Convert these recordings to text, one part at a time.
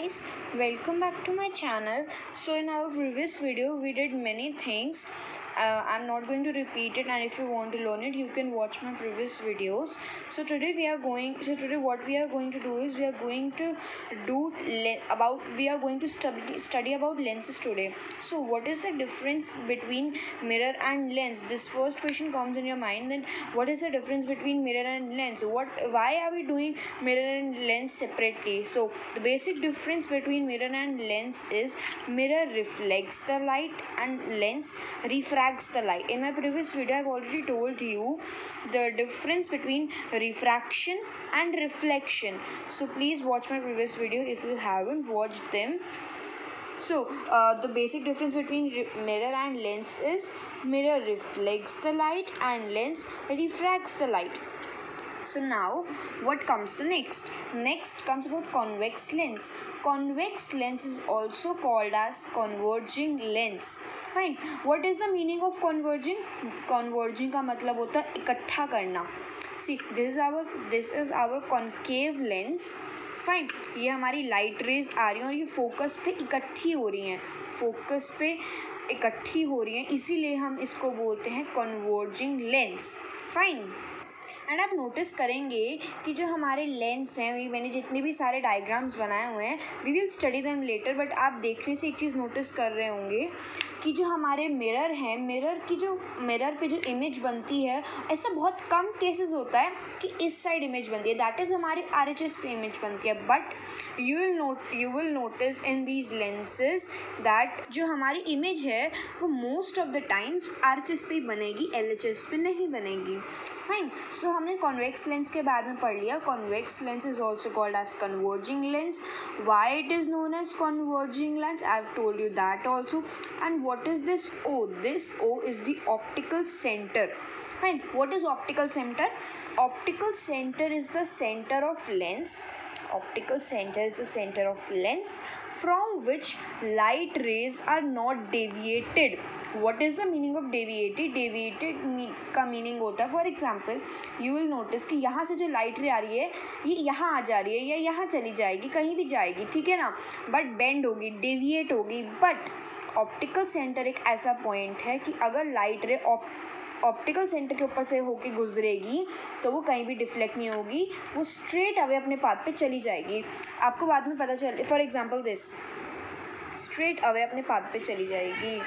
guys, welcome back to my channel. So in our previous video we did many things. I'm not going to repeat it, and if you want to learn it you can watch my previous videos. So today what we are going to do is we are going to study about lenses today. So what is the difference between mirror and lens? This first question comes in your mind, then what is the difference between mirror and lens? Why are we doing mirror and lens separately? So the basic difference between mirror and lens is mirror reflects the light and lens refracts the light. In my previous video I've already told you the difference between refraction and reflection. So please watch my previous video if you haven't watched them. So the basic difference between mirror and lens is mirror reflects the light and lens refracts the light. So now what comes the next? Next comes about convex lens. Convex lens is also called as converging lens. Fine. What is the meaning of converging? Converging का मतलब होता है इकट्ठा करना. See, this is our concave lens. Fine, ये हमारी light rays आ रही हैं और ये फोकस पे इकट्ठी हो रही हैं, इसीलिए हम इसको बोलते हैं कन्वर्जिंग लेंस. फाइन. एंड आप नोटिस करेंगे कि जो हमारे लेंस हैं, मैंने जितने भी सारे डायग्राम्स बनाए हुए हैं, we will study them later, but आप देखने से एक चीज़ नोटिस कर रहे होंगे कि जो हमारे मिरर हैं, मिरर पे जो इमेज बनती है, ऐसा बहुत कम केसेस होता है कि इस साइड इमेज बनती है, दैट इज़ हमारे RHS पे इमेज बनती है. But you will notice in these lenses that जो हमारी इमेज है वो most of the times RHS पे ही बनेगी, LHS पे नहीं बनेगी. फाइन. सो हमने कॉन्वेक्स लेंस के बारे में पढ़ लिया. Convex lens is also called as converging lens. Why it is known as converging lens? I have told you that also. And what is this O? This O is the optical center. Fine. What is optical center? Optical center is the center of lens. Optical center is the center of lens from which light rays are not deviated. What is the meaning of deviated? Deviated का meaning होता है, for example, you will notice कि यहाँ से जो light ray आ रही है ये यहाँ आ जा रही है या यहाँ चली जाएगी, कहीं भी जाएगी, ठीक है ना, बट बेंड होगी, डेविएट होगी. बट ऑप्टिकल सेंटर एक ऐसा पॉइंट है कि अगर लाइट रे ऑप्टिकल सेंटर के ऊपर से होके गुजरेगी तो वो कहीं भी डिफ्लेक्ट नहीं होगी, वो स्ट्रेट अवे अपने पाथ पे चली जाएगी. आपको बाद में पता चले, for example this, straight away अपने पाथ पे चली जाएगी.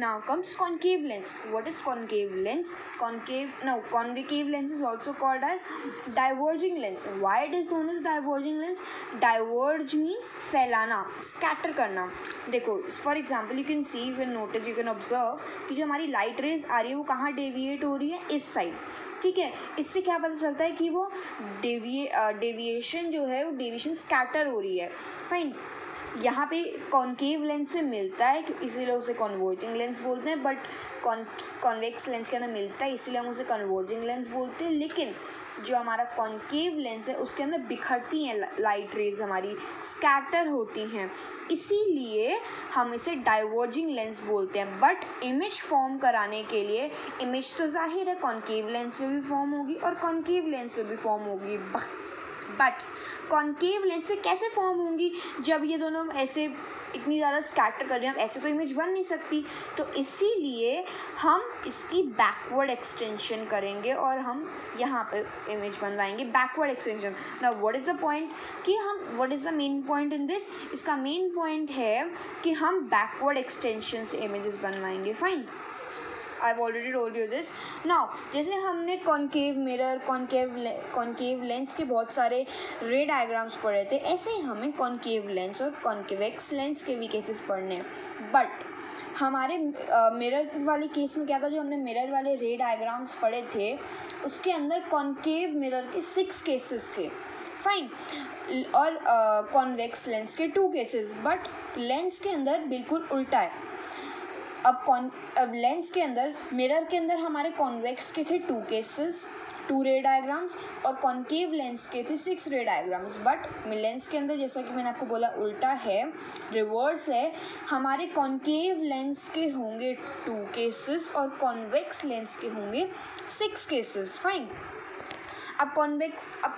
Now comes concave lens. What is concave lens? Concave lens is also called as diverging lens. Why it is known as diverging lens? Diverge means फैलाना, scatter करना. देखो, for example, you can see, you can notice, you can observe कि जो हमारी light rays आ रही है वो कहाँ deviate हो रही है, इस साइड, ठीक है. इससे क्या पता चलता है कि वो डेविएशन जो है वो डेविएशन स्कैटर हो रही है. फाइन. यहाँ पे कॉन्केव लेंस में मिलता है, इसीलिए उसे कन्वर्जिंग लेंस बोलते हैं. बट कॉन्वेक्स लेंस के अंदर मिलता है, इसीलिए हम उसे कन्वर्जिंग लेंस बोलते हैं. लेकिन जो हमारा कॉन्केव लेंस है उसके अंदर बिखरती हैं लाइट रेज, हमारी स्कैटर होती हैं, इसीलिए हम इसे डाइवर्जिंग लेंस बोलते हैं. बट इमेज फॉर्म कराने के लिए, इमेज तो जाहिर है कॉन्केव लेंस में भी फॉर्म होगी और कॉन्केव लेंस में भी फॉर्म होगी, बट कॉन्केव लेंस पे कैसे फॉर्म होंगी जब ये दोनों ऐसे इतनी ज़्यादा स्कैटर कर रहे हैं, हम ऐसे तो इमेज बन नहीं सकती. तो इसीलिए हम इसकी बैकवर्ड एक्सटेंशन करेंगे और हम यहाँ पे इमेज बनवाएंगे, backward extension. Now what is the point कि what is the main point in this? इसका मेन पॉइंट है कि हम बैकवर्ड एक्सटेंशन से इमेजेस बनवाएंगे. Fine. I've already told you this. Now, जैसे हमने कॉन्केव मिरर, कॉन्केव लेंस के बहुत सारे रे डायग्राम्स पढ़े थे, ऐसे ही हमें कॉन्केव लेंस और कॉन्केवेक्स लेंस के भी केसेस पढ़ने हैं. बट हमारे मिरर वाले केस में क्या था, जो हमने मिरर वाले रे डायग्राम्स पढ़े थे उसके अंदर कॉन्केव मिरर के 6 केसेस थे. फाइन. और कॉन्वेक्स लेंस के 2 केसेस. बट लेंस के अंदर बिल्कुल उल्टा है. अब लेंस के अंदर, मिरर के अंदर हमारे कॉन्वेक्स के थे 2 केसेस, 2 रे डायग्राम्स, और कॉन्केव लेंस के थे 6 रे डायग्राम्स. बट लेंस के अंदर, जैसा कि मैंने आपको बोला, उल्टा है, रिवर्स है. हमारे कॉन्केव लेंस के होंगे 2 केसेस और कॉन्वेक्स लेंस के होंगे 6 केसेस. फाइन. अब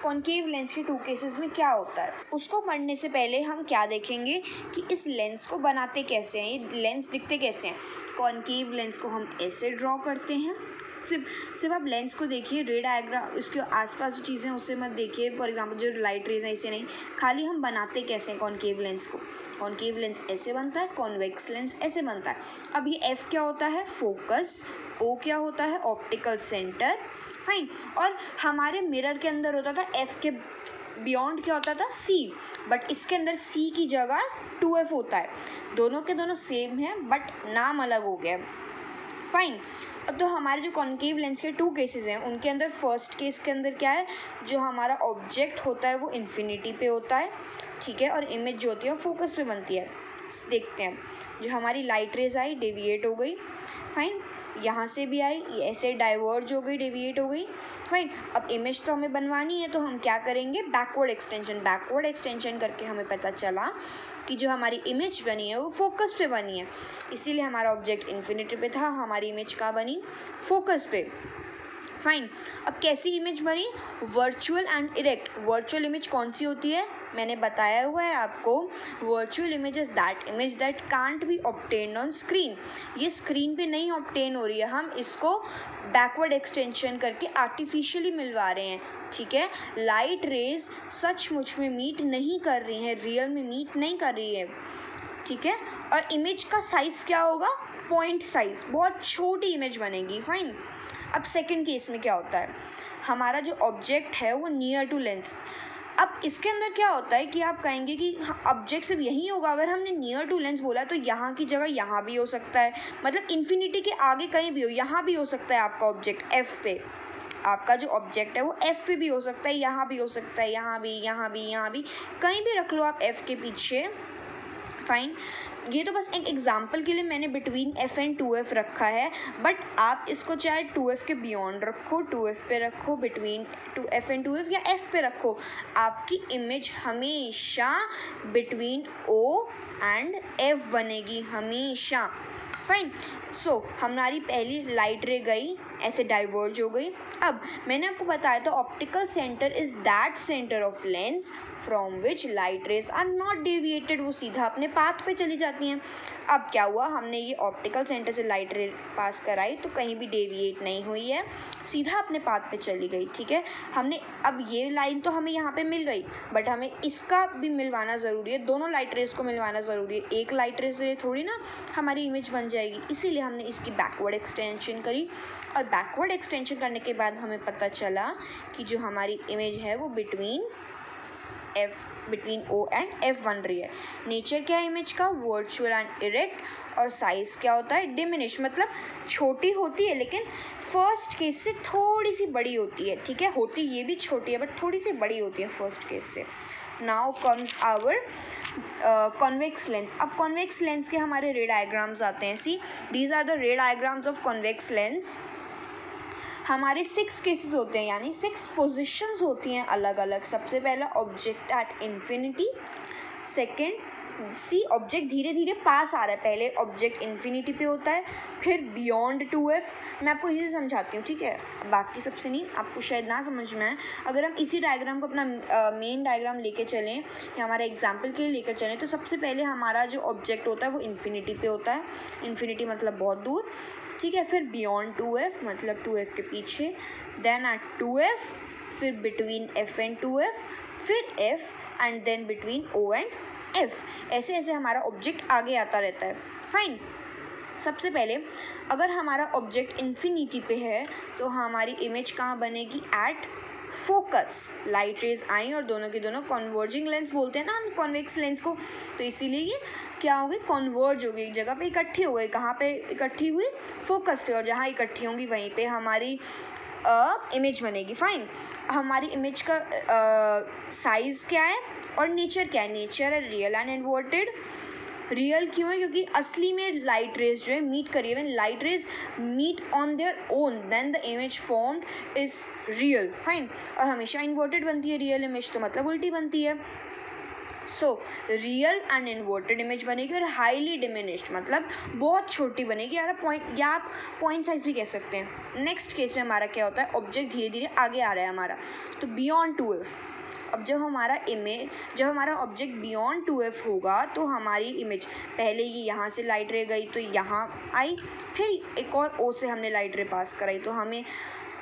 कॉन्केव लेंस के 2 केसेस में क्या होता है उसको पढ़ने से पहले हम क्या देखेंगे कि इस लेंस को बनाते कैसे हैं, ये लेंस दिखते कैसे हैं। कॉन्केव लेंस को हम ऐसे ड्रॉ करते हैं, सिर्फ आप लेंस को देखिए, रे डायग्राम इसके आसपास जो चीज़ें उसे मत देखिए। फॉर एग्जांपल जो लाइट रेज है इसे नहीं, खाली हम बनाते कैसे हैं कॉन्केव लेंस को। कॉन्केव लेंस ऐसे बनता है, कॉन्वेक्स लेंस ऐसे बनता है। अब ये एफ क्या होता है, फोकस, ओ क्या होता है, ऑप्टिकल सेंटर, फाइन। और हमारे मिरर के अंदर होता था एफ के बियॉन्ड क्या होता था, सी, बट इसके अंदर सी की जगह 2F होता है। दोनों के दोनों सेम है बट नाम अलग हो गया, फाइन। तो हमारे जो कॉन्केव लेंस के 2 केसेस हैं उनके अंदर फर्स्ट केस के अंदर क्या है, जो हमारा ऑब्जेक्ट होता है वो इन्फिनिटी पे होता है, ठीक है, और इमेज जो होती है वो फोकस पे बनती है। देखते हैं, जो हमारी लाइट रेज आई डेविएट हो गई, फाइन, यहाँ से भी आई, ये ऐसे डाइवर्ज हो गई, डेविएट हो गई, फाइन। अब इमेज तो हमें बनवानी है तो हम क्या करेंगे, बैकवर्ड एक्सटेंशन करके हमें पता चला कि जो हमारी इमेज बनी है वो फोकस पे बनी है, इसीलिए हमारा ऑब्जेक्ट इन्फिनिटी पे था, हमारी इमेज कहाँ बनी, फोकस पे, फाइन। अब कैसी इमेज बनी, virtual and erect. Virtual image कौन सी होती है, मैंने बताया हुआ है आपको, virtual image is that image that can't be obtained on screen. ये स्क्रीन पे नहीं ऑब्टेन हो रही है, हम इसको बैकवर्ड एक्सटेंशन करके आर्टिफिशियली मिलवा रहे हैं, ठीक है। लाइट रेज सचमुच में मीट नहीं कर रही हैं, रियल में मीट नहीं कर रही है, ठीक है। और इमेज का साइज क्या होगा, पॉइंट साइज, बहुत छोटी इमेज बनेगी, फाइन। अब सेकंड केस में क्या होता है, हमारा जो ऑब्जेक्ट है वो नियर टू लेंस। अब इसके अंदर क्या होता है कि आप कहेंगे कि ऑब्जेक्ट सिर्फ यही होगा, अगर हमने नियर टू लेंस बोला तो यहाँ की जगह यहाँ भी हो सकता है, मतलब इन्फिनिटी के आगे कहीं भी हो, यहाँ भी हो सकता है आपका ऑब्जेक्ट एफ पे, आपका जो ऑब्जेक्ट है वो एफ पे भी हो सकता है, यहाँ भी हो सकता है, यहाँ भी, यहाँ भी, यहाँ भी, कहीं भी रख लो आप एफ के पीछे, फाइन। ये तो बस एक एग्जाम्पल के लिए मैंने बिटवीन एफ एंड 2F रखा है, बट आप इसको चाहे 2F के बियॉन्ड रखो, 2F पे रखो, बिटवीन F एंड 2F, या F पे रखो, आपकी इमेज हमेशा बिटवीन O एंड F बनेगी, हमेशा, फाइन। सो हमारी पहली लाइट रे गई, ऐसे डाइवर्ज हो गई। अब मैंने आपको बताया तो optical centre is that centre of lens from which light rays are not deviated, वो सीधा अपने पाथ पे चली जाती हैं। अब क्या हुआ, हमने ये ऑप्टिकल सेंटर से लाइट रे पास कराई तो कहीं भी डेविएट नहीं हुई है, सीधा अपने पाथ पे चली गई, ठीक है। हमने अब ये लाइन तो हमें यहाँ पे मिल गई, बट हमें इसका भी मिलवाना ज़रूरी है, दोनों लाइट रेज को मिलवाना ज़रूरी है, एक लाइट रेज से थोड़ी ना हमारी इमेज बन जाएगी, इसीलिए हमने इसकी बैकवर्ड एक्सटेंशन करी। और बैकवर्ड एक्सटेंशन करने के बाद हमें पता चला कि जो हमारी इमेज है वो बिटवीन O एंड F बन रही है। नेचर क्या है इमेज का, वर्चुअल एंड इरेक्ट, और साइज क्या होता है, डिमिनिश, मतलब छोटी होती है लेकिन फर्स्ट केस से थोड़ी सी बड़ी होती है, ठीक है, होती ये भी छोटी है बट थोड़ी सी बड़ी होती है फर्स्ट केस से। Now comes our convex lens. अब कॉन्वेक्स लेंस के हमारे रे डायग्राम्स आते हैं, see these are the ray diagrams of convex lens. हमारे 6 केसेस होते हैं, यानी 6 पोजीशंस होती हैं अलग अलग। सबसे पहला ऑब्जेक्ट एट इन्फिनिटी, सेकंड सी ऑब्जेक्ट धीरे धीरे पास आ रहा है, पहले ऑब्जेक्ट इन्फिनिटी पे होता है, फिर बियॉन्ड 2F। मैं आपको इसी से समझाती हूँ, ठीक है, बाकी सबसे नहीं, आपको शायद ना समझ में आए। अगर हम इसी डायग्राम को अपना मेन डायग्राम लेके चलें या हमारे एग्जाम्पल के लिए लेकर चलें, तो सबसे पहले हमारा जो ऑब्जेक्ट होता है वो इन्फिनिटी पे होता है, इन्फिनिटी मतलब बहुत दूर, ठीक है, फिर बियॉन्ड 2F मतलब 2F के पीछे, देन एट 2F, फिर बिटवीन F एंड 2F, फिर F and then between O and F। ऐसे ऐसे हमारा ऑब्जेक्ट आगे आता रहता है, फाइन। सबसे पहले अगर हमारा ऑब्जेक्ट इन्फिनिटी पे है तो हमारी इमेज कहाँ बनेगी, एट फोकस। लाइट रेज आई और दोनों के दोनों कॉन्वर्जिंग लेंस बोलते हैं ना हम कॉन्वेक्स लेंस को, तो इसीलिए ये क्या हो गई, कॉन्वर्ज हो गई, एक जगह पे इकट्ठी हो गई। कहाँ पे इकट्ठी हुई, फोकस पे, और जहाँ इकट्ठी होंगी वहीं पे हमारी इमेज बनेगी, फाइन। हमारी इमेज का साइज क्या है और नेचर क्या है, नेचर है रियल एंड इन्वर्टेड। रियल क्यों है, क्योंकि असली में लाइट रेज जो है मीट करिए, when light rays meet on their own then the image formed is real, fine. और हमेशा इन्वर्टेड बनती है रियल इमेज, तो मतलब उल्टी बनती है। So real and inverted image बनेगी और हाईली डिमिनिश्ड मतलब बहुत छोटी बनेगी, या आप पॉइंट साइज भी कह सकते हैं। नेक्स्ट केस में हमारा क्या होता है, ऑब्जेक्ट धीरे धीरे आगे आ रहा है हमारा, तो बियॉन्ड 2f। अब जब हमारा ऑब्जेक्ट बियॉन्ड 2f होगा तो हमारी इमेज पहले ये यहाँ से लाइट रे गई तो यहाँ आई, फिर एक और o से हमने लाइट रे पास कराई, तो हमें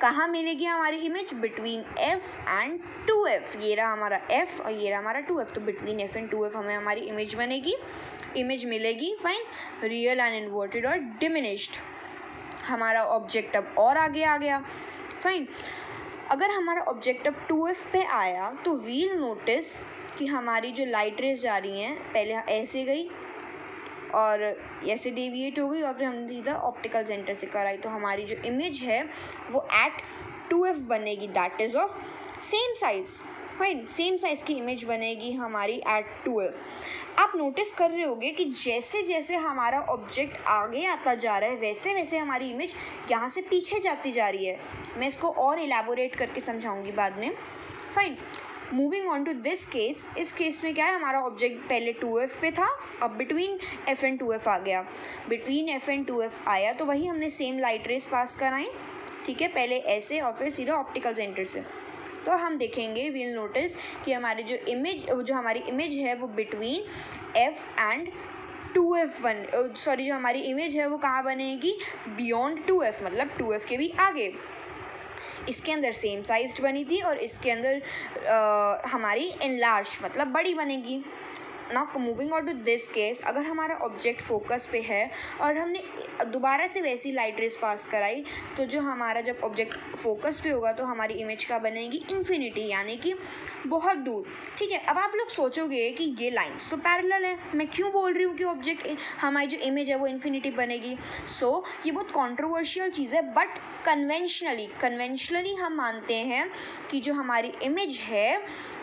कहाँ मिलेगी हमारी image, between f and 2f। ये रहा हमारा f और ये रहा हमारा 2f, तो बिटवीन f एंड 2f हमें हमारी इमेज मिलेगी। फाइन, रियल एंड इन्वर्टेड और डिमिनिश्ड। हमारा ऑब्जेक्ट अब और आगे आ गया। फाइन, अगर हमारा ऑब्जेक्ट अब 2f पे आया तो वील नोटिस कि हमारी जो लाइट रेज जा रही हैं पहले ऐसे गई और ऐसे डेविएट हो गई और फिर हमने सीधा ऑप्टिकल सेंटर से कराई, तो हमारी जो इमेज है वो एट 2f बनेगी, that is of same size. Fine, same size की इमेज बनेगी हमारी एट 2f। आप नोटिस कर रहे होंगे कि जैसे जैसे हमारा ऑब्जेक्ट आगे आता जा रहा है वैसे वैसे हमारी इमेज यहाँ से पीछे जाती जा रही है। मैं इसको और इलेबोरेट करके समझाऊंगी बाद में। Fine, moving on to this case, इस केस में क्या है, हमारा ऑब्जेक्ट पहले 2f पे था, अब बिटवीन f एंड 2f आ गया। बिटवीन f एंड 2f आया तो वही हमने सेम लाइट रेस पास कराई, ठीक है, पहले ऐसे और फिर सीधा ऑप्टिकल सेंटर से। तो हम देखेंगे, वील नोटिस कि हमारी जो हमारी इमेज है वो बिटवीन f एंड 2f जो हमारी इमेज है वो कहाँ बनेगी, बियॉन्ड 2f मतलब 2f के भी आगे। इसके अंदर सेम साइज्ड बनी थी और इसके अंदर हमारी एनलार्ज मतलब बड़ी बनेगी। Now moving on to this case, अगर हमारा ऑब्जेक्ट फोकस पे है और हमने दोबारा से वैसी लाइट रेस पास कराई तो जो हमारा जब ऑब्जेक्ट फोकस पे होगा तो हमारी इमेज का बनेगी इन्फिनिटी, यानी कि बहुत दूर। ठीक है, अब आप लोग सोचोगे कि ये लाइंस तो पैरेलल है, मैं क्यों बोल रही हूँ कि ऑब्जेक्ट हमारी जो इमेज है वो इन्फिनिटी बनेगी। सो ये बहुत कॉन्ट्रोवर्शियल चीज़ है, बट कन्वेंशनली हम मानते हैं कि जो हमारी इमेज है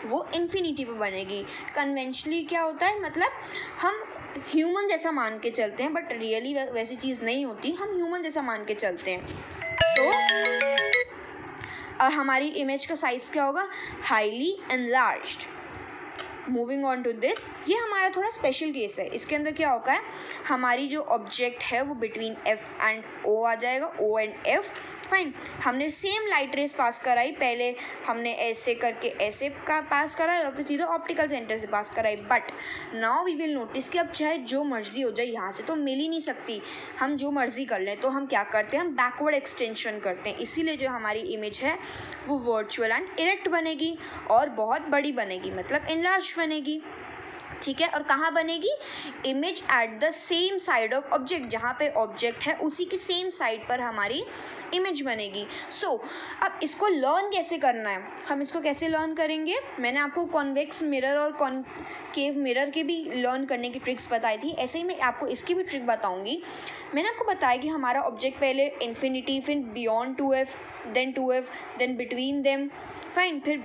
वो इन्फिनिटी पे बनेगी। कन्वेंशनली क्या होता है, मतलब हम ह्यूमन जैसा मान के चलते हैं, बट रियली वैसी चीज़ नहीं होती, हम ह्यूमन जैसा मान के चलते हैं। तो हमारी इमेज का साइज क्या होगा, highly enlarged. Moving on to this, ये हमारा थोड़ा स्पेशल केस है। इसके अंदर क्या होगा है, हमारी जो ऑब्जेक्ट है वो बिटवीन f एंड o आ जाएगा, o एंड f। फाइन, हमने सेम लाइट रेस पास कराई, पहले हमने ऐसे करके ऐसे का पास कराई और फिर सीधा ऑप्टिकल सेंटर से पास कराई। But now we will notice कि अब चाहे जो मर्जी हो जाए, यहाँ से तो मिल ही नहीं सकती, हम जो मर्जी कर लें, तो हम क्या करते हैं, हम बैकवर्ड एक्सटेंशन करते हैं। इसीलिए जो हमारी इमेज है वो वर्चुअल एंड इरेक्ट बनेगी और बहुत बड़ी बनेगी, मतलब इनलार्ज बनेगी। ठीक है, और कहाँ बनेगी, image at the same side of object, जहाँ पे ऑब्जेक्ट है उसी की सेम साइड पर हमारी इमेज बनेगी। सो अब इसको लर्न कैसे करना है, हम इसको कैसे लर्न करेंगे, मैंने आपको कॉन्वेक्स मिरर और कॉनकेव मिरर के भी लर्न करने की ट्रिक्स बताई थी, ऐसे ही मैं आपको इसकी भी ट्रिक बताऊंगी। मैंने आपको बताया कि हमारा ऑब्जेक्ट पहले इन्फिनिटी, फिर beyond 2f, then 2f, then between them, fine, फिर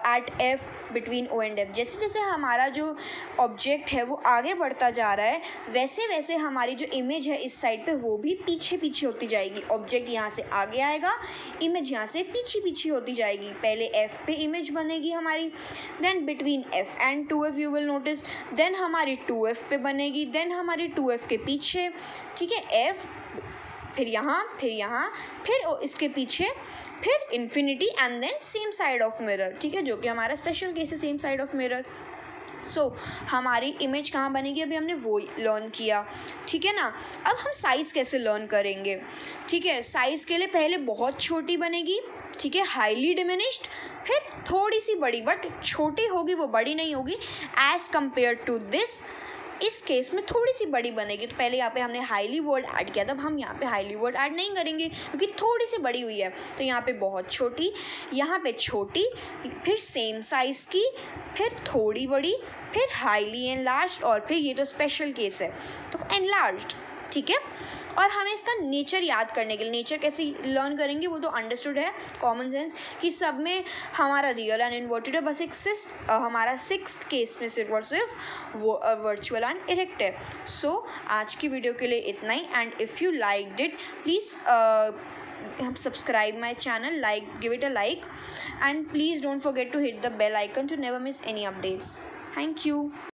at f, between o and f। जैसे जैसे हमारा जो ऑब्जेक्ट है वो आगे बढ़ता जा रहा है वैसे वैसे हमारी जो इमेज है इस साइड पे वो भी पीछे पीछे होती जाएगी। ऑब्जेक्ट यहाँ से आगे आएगा, इमेज यहाँ से पीछे पीछे होती जाएगी। पहले f पे इमेज बनेगी हमारी, then between f and 2f you will notice, then हमारी 2f पे बनेगी, देन हमारी 2f के पीछे, ठीक है, f, फिर यहाँ, फिर इसके पीछे, फिर infinity and then same side of mirror. ठीक है, जो कि हमारा स्पेशल केस है, same side of mirror. So हमारी इमेज कहाँ बनेगी, अभी हमने वो लर्न किया। ठीक है ना, अब हम साइज़ कैसे लर्न करेंगे। ठीक है, साइज़ के लिए पहले बहुत छोटी बनेगी, ठीक है, हाईली डिमिनिश्ड, फिर थोड़ी सी बड़ी, बट छोटी होगी वो बड़ी नहीं होगी एज कम्पेयर टू दिस। इस केस में थोड़ी सी बड़ी बनेगी, तो पहले यहाँ पे हमने हाईली वर्ड ऐड किया था, अब हम यहाँ पे हाईली वर्ड ऐड नहीं करेंगे क्योंकि थोड़ी सी बड़ी हुई है। तो यहाँ पे बहुत छोटी, यहाँ पे छोटी, फिर सेम साइज़ की, फिर थोड़ी बड़ी, फिर हाईली एनलार्ज्ड, और फिर ये तो स्पेशल केस है तो एनलार्ज्ड। ठीक है, और हमें इसका नेचर याद करने के लिए, नेचर कैसे लर्न करेंगे वो तो अंडरस्टूड है, कॉमन सेंस, कि सब में हमारा रियल एंड इन्वर्टेड है, बस एक हमारा सिक्स्थ केस में सिर्फ और सिर्फ वो वर्चुअल एंड इरेक्ट है। सो आज की वीडियो के लिए इतना ही, and if you liked it please subscribe my channel, give it a like, and please don't forget to hit the bell icon to never miss any updates. Thank you.